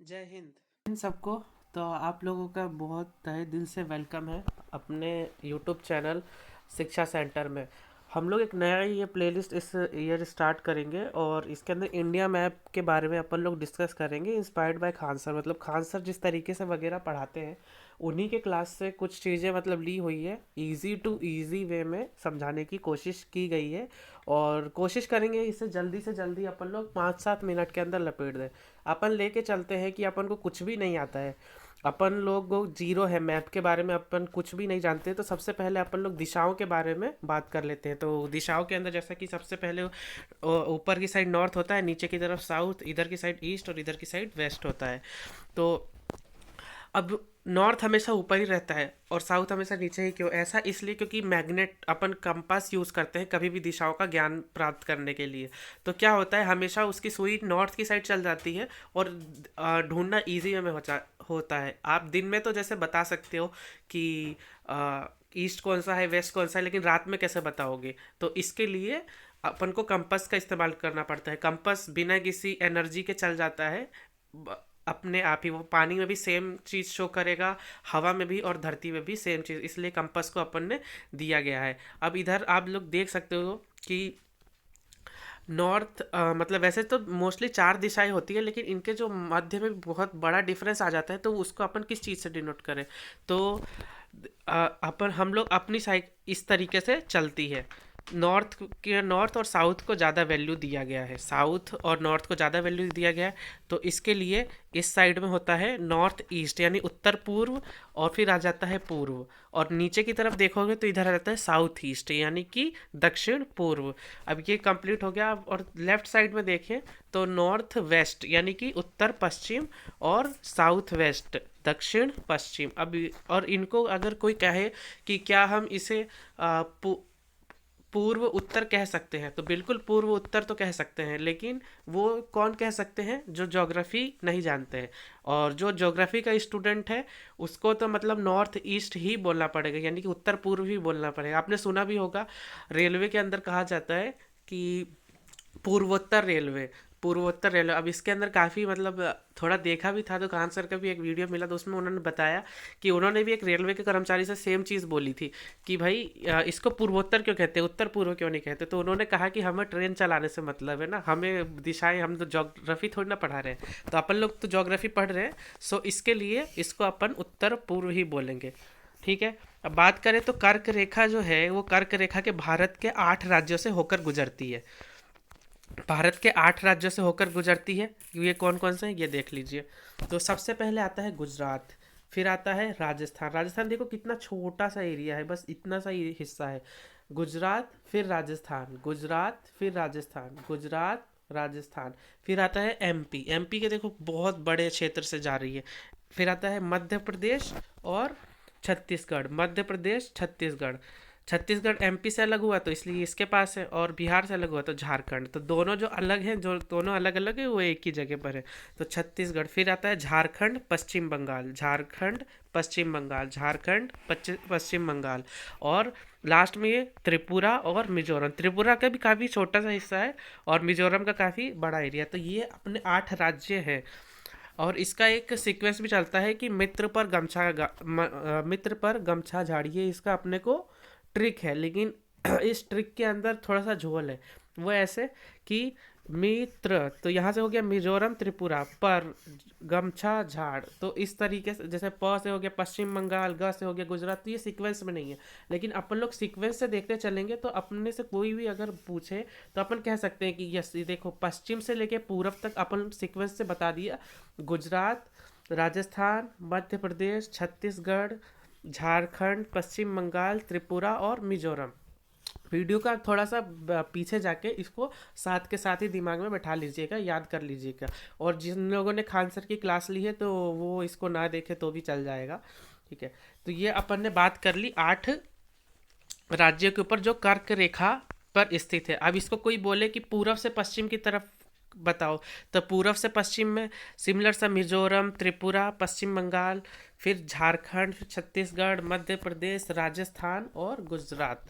जय हिंद। इन सबको तो आप लोगों का बहुत तहे दिल से वेलकम है अपने यूट्यूब चैनल शिक्षा सेंटर में। हम लोग एक नया ये प्लेलिस्ट इस ईयर स्टार्ट करेंगे और इसके अंदर इंडिया मैप के बारे में अपन लोग डिस्कस करेंगे इंस्पायर्ड बाय खान सर। मतलब खान सर जिस तरीके से वगैरह पढ़ाते हैं उन्हीं के क्लास से कुछ चीज़ें मतलब ली हुई है, इजी टू इजी वे में समझाने की कोशिश की गई है। और कोशिश करेंगे इसे जल्दी से जल्दी अपन लोग 5-7 मिनट के अंदर लपेट दें। अपन लेके चलते हैं कि अपन को कुछ भी नहीं आता है, अपन लोग जीरो है मैप के बारे में, अपन कुछ भी नहीं जानते। तो सबसे पहले अपन लोग दिशाओं के बारे में बात कर लेते हैं। तो दिशाओं के अंदर जैसा कि सबसे पहले ऊपर की साइड नॉर्थ होता है, नीचे की तरफ साउथ, इधर की साइड ईस्ट और इधर की साइड वेस्ट होता है। तो अब नॉर्थ हमेशा ऊपर ही रहता है और साउथ हमेशा नीचे ही। क्यों ऐसा? इसलिए क्योंकि मैग्नेट अपन कंपास यूज़ करते हैं कभी भी दिशाओं का ज्ञान प्राप्त करने के लिए। तो क्या होता है, हमेशा उसकी सुई नॉर्थ की साइड चल जाती है और ढूंढना ईजी में होता है। आप दिन में तो जैसे बता सकते हो कि ईस्ट कौन सा है वेस्ट कौन सा है, लेकिन रात में कैसे बताओगे? तो इसके लिए अपन को कंपास का इस्तेमाल करना पड़ता है। कंपास बिना किसी एनर्जी के चल जाता है, अपने आप ही। वो पानी में भी सेम चीज़ शो करेगा, हवा में भी और धरती में भी सेम चीज़, इसलिए कंपास को अपन ने दिया गया है। अब इधर आप लोग देख सकते हो कि नॉर्थ मतलब वैसे तो मोस्टली 4 दिशाएं होती है, लेकिन इनके जो मध्य में बहुत बड़ा डिफरेंस आ जाता है, तो उसको अपन किस चीज़ से डिनोट करें? तो अपन हम लोग अपनी साइड इस तरीके से चलती है। नॉर्थ और साउथ को ज़्यादा वैल्यू दिया गया है, साउथ और नॉर्थ को ज़्यादा वैल्यू दिया गया है। तो इसके लिए इस साइड में होता है नॉर्थ ईस्ट यानी उत्तर पूर्व, और फिर आ जाता है पूर्व। और नीचे की तरफ देखोगे तो इधर आ जाता है साउथ ईस्ट यानी कि दक्षिण पूर्व। अब ये कंप्लीट हो गया। और लेफ्ट साइड में देखें तो नॉर्थ वेस्ट यानी कि उत्तर पश्चिम, और साउथ वेस्ट दक्षिण पश्चिम। अब और इनको अगर कोई कहे कि क्या हम इसे पूर्व उत्तर कह सकते हैं, तो बिल्कुल पूर्व उत्तर तो कह सकते हैं, लेकिन वो कौन कह सकते हैं? जो ज्योग्राफी नहीं जानते हैं। और जो ज्योग्राफी का स्टूडेंट है उसको तो मतलब नॉर्थ ईस्ट ही बोलना पड़ेगा, यानी कि उत्तर पूर्व ही बोलना पड़ेगा। आपने सुना भी होगा रेलवे के अंदर कहा जाता है कि पूर्वोत्तर रेलवे, पूर्वोत्तर रेलवे। अब इसके अंदर काफ़ी मतलब थोड़ा देखा भी था, तो खान सर का भी एक वीडियो मिला, तो उसमें उन्होंने बताया कि उन्होंने भी एक रेलवे के कर्मचारी से सेम चीज़ बोली थी कि भाई इसको पूर्वोत्तर क्यों कहते हैं, उत्तर पूर्व क्यों नहीं कहते? तो उन्होंने कहा कि हमें ट्रेन चलाने से मतलब है ना, हमें दिशाएं, हम तो जोग्राफी थोड़ी ना पढ़ा रहे हैं। तो अपन लोग तो जोग्राफी पढ़ रहे हैं, सो इसके लिए इसको अपन उत्तर पूर्व ही बोलेंगे। ठीक है। अब बात करें तो कर्क रेखा जो है वो कर्क रेखा के भारत के 8 राज्यों से होकर गुजरती है। भारत के 8 राज्यों से होकर गुजरती है। ये कौन कौन से हैं ये देख लीजिए। तो सबसे पहले आता है गुजरात, फिर आता है राजस्थान। राजस्थान देखो कितना छोटा सा एरिया है, बस इतना सा ही हिस्सा है। गुजरात फिर राजस्थान, गुजरात फिर राजस्थान, गुजरात राजस्थान। फिर आता है एमपी, एमपी के देखो बहुत बड़े क्षेत्र से जा रही है। फिर आता है मध्य प्रदेश और छत्तीसगढ़, मध्य प्रदेश छत्तीसगढ़। छत्तीसगढ़ एमपी से अलग हुआ तो इसलिए इसके पास है, और बिहार से अलग हुआ तो झारखंड। तो दोनों जो अलग हैं, जो दोनों अलग अलग है, वो एक ही जगह पर है। तो छत्तीसगढ़। फिर आता है झारखंड पश्चिम बंगाल, झारखंड पश्चिम बंगाल, झारखंड पश्चिम बंगाल। और लास्ट में ये त्रिपुरा और मिजोरम। त्रिपुरा का भी काफ़ी छोटा सा हिस्सा है और मिजोरम का काफ़ी बड़ा एरिया। तो ये अपने 8 राज्य हैं। और इसका एक सीक्वेंस भी चलता है कि मित्र पर गमछा झाड़िए, इसका अपने को ट्रिक है, लेकिन इस ट्रिक के अंदर थोड़ा सा झोल है। वो ऐसे कि मित्र, तो यहाँ से हो गया मिजोरम त्रिपुरा, पर गमछा झाड़, तो इस तरीके से जैसे प से हो गया पश्चिम बंगाल, ग से हो गया गुजरात। तो ये सीक्वेंस में नहीं है, लेकिन अपन लोग सीक्वेंस से देखते चलेंगे तो अपने से कोई भी अगर पूछे तो अपन कह सकते हैं कि यस, ये देखो पश्चिम से लेके पूरब तक अपन सीक्वेंस से बता दिया। गुजरात, राजस्थान, मध्य प्रदेश, छत्तीसगढ़, झारखंड, पश्चिम बंगाल, त्रिपुरा और मिजोरम। वीडियो का थोड़ा सा पीछे जाके इसको साथ के साथ ही दिमाग में बैठा लीजिएगा, याद कर लीजिएगा। और जिन लोगों ने खान सर की क्लास ली है तो वो इसको ना देखे तो भी चल जाएगा। ठीक है। तो ये अपन ने बात कर ली 8 राज्यों के ऊपर जो कर्क रेखा पर स्थित है। अब इसको कोई बोले कि पूर्व से पश्चिम की तरफ बताओ, तो पूर्व से पश्चिम में सिमिलर सा मिजोरम, त्रिपुरा, पश्चिम बंगाल, फिर झारखंड, फिर छत्तीसगढ़, मध्य प्रदेश, राजस्थान और गुजरात।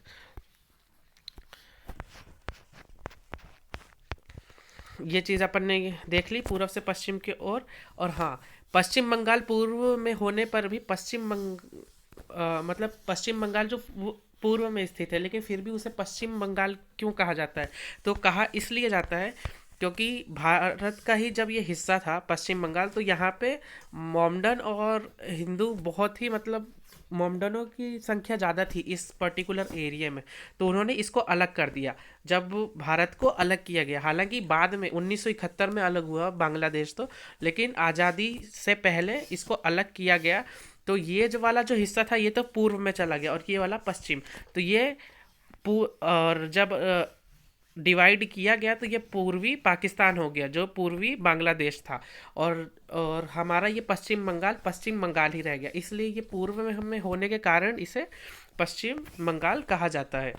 ये चीज़ अपन ने देख ली पूर्व से पश्चिम की ओर। और हाँ, पश्चिम बंगाल पूर्व में होने पर भी मतलब पश्चिम बंगाल जो पूर्व में स्थित है, लेकिन फिर भी उसे पश्चिम बंगाल क्यों कहा जाता है? तो कहा इसलिए जाता है क्योंकि भारत का ही जब ये हिस्सा था पश्चिम बंगाल, तो यहाँ पे मोमडन और हिंदू बहुत ही, मतलब मोमडनों की संख्या ज़्यादा थी इस पर्टिकुलर एरिया में। तो उन्होंने इसको अलग कर दिया जब भारत को अलग किया गया। हालांकि बाद में 1971 में अलग हुआ बांग्लादेश, तो लेकिन आज़ादी से पहले इसको अलग किया गया। तो ये जो वाला जो हिस्सा था ये तो पूर्व में चला गया और ये वाला पश्चिम। तो ये और जब डिवाइड किया गया तो ये पूर्वी पाकिस्तान हो गया, जो पूर्वी बांग्लादेश था। और हमारा ये पश्चिम बंगाल ही रह गया। इसलिए ये पूर्व में हमें होने के कारण इसे पश्चिम बंगाल कहा जाता है।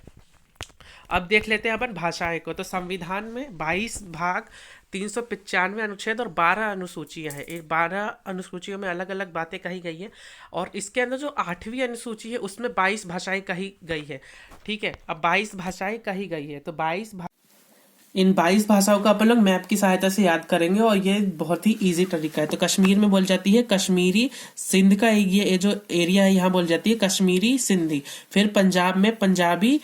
अब देख लेते हैं अपन भाषाएं को। तो संविधान में 22 भाग, 395 अनुच्छेद और 12 अनुसूचियां हैं। ये 12 अनुसूचियों में अलग अलग बातें कही गई हैं। और इसके अंदर जो 8वीं अनुसूची है उसमें 22 भाषाएं कही गई है। ठीक है, अब 22 भाषाएं कही गई है तो इन 22 भाषाओं का अपन लोग मैप की सहायता से याद करेंगे और ये बहुत ही इजी तरीका है। तो कश्मीर में बोल जाती है कश्मीरी, सिंध का ये जो एरिया है यहाँ बोल जाती है कश्मीरी सिंधी। फिर पंजाब में पंजाबी,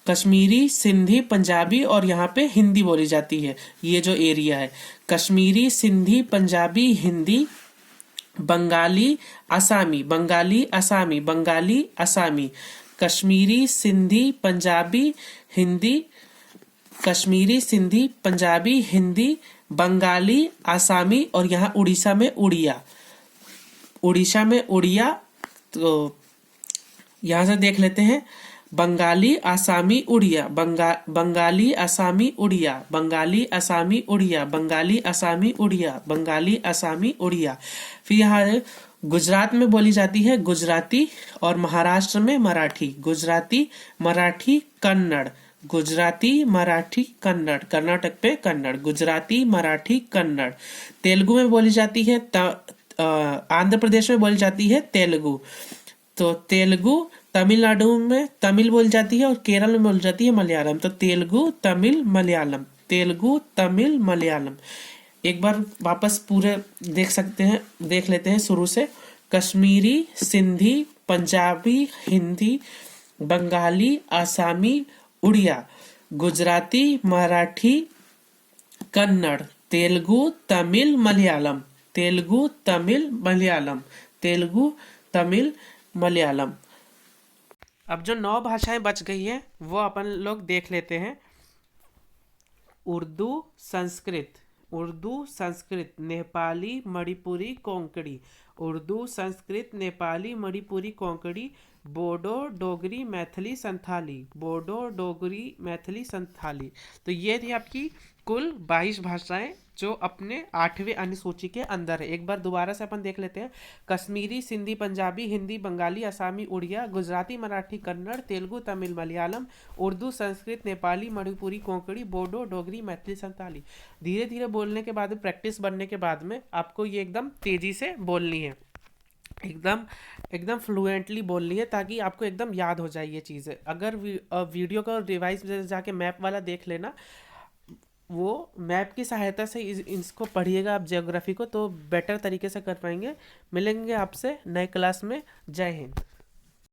कश्मीरी, सिंधी, पंजाबी और यहाँ पे हिंदी बोली जाती है। ये जो एरिया है कश्मीरी, सिंधी, पंजाबी, हिंदी, बंगाली, असामी, बंगाली, असामी, बंगाली, असामी, कश्मीरी, सिंधी, पंजाबी, हिंदी, कश्मीरी, सिंधी, पंजाबी, हिंदी, बंगाली, आसामी और यहाँ उड़ीसा में उड़िया। तो यहाँ से देख लेते हैं बंगाली, आसामी, उड़िया, बंगाली, आसामी, उड़िया, बंगाली, आसामी, उड़िया, बंगाली, आसामी, उड़िया, बंगाली, आसामी, उड़िया। फिर यहाँ गुजरात में बोली जाती है गुजराती और महाराष्ट्र में मराठी। गुजराती, मराठी, कन्नड़, गुजराती, मराठी, कन्नड़, कर्नाटक पे कन्नड़, गुजराती, मराठी, कन्नड़। तेलुगु में बोली जाती है आंध्र प्रदेश में बोली जाती है तेलुगु। तो तेलुगु, तमिलनाडु में तमिल बोली जाती है और केरल में बोली जाती है मलयालम। तो तेलुगु, तमिल, मलयालम, तेलुगु, तमिल, मलयालम। एक बार वापस पूरे देख लेते हैं शुरू से। कश्मीरी, सिंधी, पंजाबी, हिंदी, बंगाली, आसामी, उड़िया, गुजराती, मराठी, कन्नड़, तेलुगु, तमिल, मलयालम, तेलुगु, तमिल, मलयालम, तेलुगु, तमिल, मलयालम। अब जो 9 भाषाएं बच गई हैं वो अपन लोग देख लेते हैं। उर्दू, संस्कृत, नेपाली, मणिपुरी, कोंकणी। उर्दू, संस्कृत, नेपाली, मणिपुरी, कोंकणी, बोडो, डोगरी, मैथिली, संथाली। बोडो, डोगरी, मैथिली, संथाली। तो ये थी आपकी कुल 22 भाषाएं जो अपने 8वें अनुसूची के अंदर है। एक बार दोबारा से अपन देख लेते हैं। कश्मीरी, सिंधी, पंजाबी, हिंदी, बंगाली, असामी, उड़िया, गुजराती, मराठी, कन्नड़, तेलुगु, तमिल, मलयालम, उर्दू, संस्कृत, नेपाली, मणिपुरी, कोंकणी, बोडो, डोगरी, मैथिली, संथाली। धीरे धीरे बोलने के बाद, प्रैक्टिस बनने के बाद में आपको ये एकदम तेजी से बोलनी है, एकदम फ्लुएंटली बोलनी है, ताकि आपको एकदम याद हो जाए ये चीज़ें। अगर वीडियो का रिवाइज जाके मैप वाला देख लेना, वो मैप की सहायता से इसको पढ़िएगा आप ज्योग्राफी को, तो बेटर तरीके से कर पाएंगे। मिलेंगे आपसे नए क्लास में। जय हिंद।